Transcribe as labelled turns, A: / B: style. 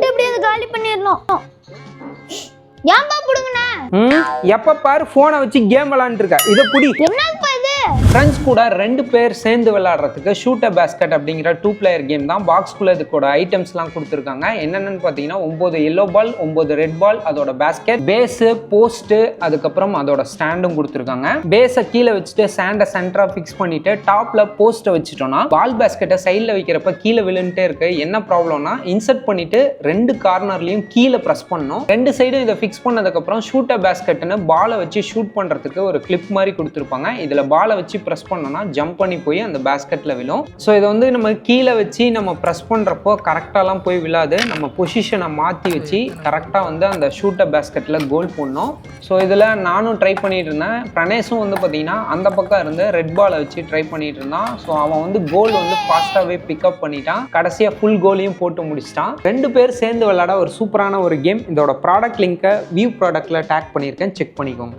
A: இப்படியே அதை காலி பண்ணிடணும். ஏன்பா புடுங்கண்ணே?
B: எப்ப பாரு போனை வச்சு கேம் விளையாண்டு இருக்க. இதை புடி.
A: என்னப்பா இது?
B: ஃப்ரெண்ட்ஸ் கூட 2 பேர் சேர்ந்து விளையாடுறதுக்கு ஷூட்டர் பேஸ்கெட் அப்படிங்கிற 2 பிளேயர் கேம் தான். பாக்ஸ்குள்ள இதுக்கூட ஐட்டம்ஸ்லாம் கொடுத்துருக்காங்க. என்னென்னு பார்த்தீங்கன்னா 9 எல்லோ பால், 9 ரெட் பால், அதோட பேஸ்கெட், பேஸு, போஸ்ட்டு, அதுக்கப்புறம் அதோட ஸ்டாண்டும் கொடுத்துருக்காங்க. பேஸை கீழே வச்சுட்டு ஸ்டாண்டை சென்டராக ஃபிக்ஸ் பண்ணிட்டு டாப்ல போஸ்ட்டை வச்சுட்டோம்னா பால் பேஸ்கெட்டை சைடில் வைக்கிறப்ப கீழே விழுந்துட்டே இருக்கு. என்ன ப்ராப்ளம்னா இன்சர்ட் பண்ணிட்டு 2 கார்னர்லையும் கீழே ப்ரெஸ் பண்ணணும். 2 சைடும் இதை ஃபிக்ஸ் பண்ணதுக்கப்புறம் ஷூட்டர் பேஸ்கெட்னு பாலை வச்சு ஷூட் பண்ணுறதுக்கு ஒரு கிளிப் மாதிரி கொடுத்துருப்பாங்க. இதில் பாலை வச்சு ப்ரெஸ் பண்ணோம்னா ஜம்ப் பண்ணி போய் அந்த பேஸ்கெட்டில் விழும். ஸோ இதை வந்து நம்ம கீழே வச்சு நம்ம ப்ரெஸ் பண்ணுறப்போ கரெக்டாலாம் போய் விழாது. நம்ம பொசிஷனை மாற்றி வச்சு கரெக்டாக வந்து அந்த ஷூட்டர் பேஸ்கெட்டில் கோல் போடணும். ஸோ இதில் நானும் ட்ரை பண்ணிட்டு இருந்தேன். பிரணேஷும் வந்து பார்த்தீங்கன்னா அந்த பக்கம் இருந்து ரெட் பாலை வச்சு ட்ரை பண்ணிட்டு இருந்தான். ஸோ அவன் வந்து கோல் வந்து ஃபாஸ்ட்டாகவே பிக்கப் பண்ணிட்டான். கடைசியாக ஃபுல் கோலையும் போட்டு முடிச்சிட்டான். 2 பேர் சேர்ந்து விளையாட ஒரு சூப்பரான ஒரு கேம். இதோட ப்ராடக்ட் லிங்கை வியூ ப்ராடக்ட்டில் டேக் பண்ணியிருக்கேன், செக் பண்ணிக்கோங்க.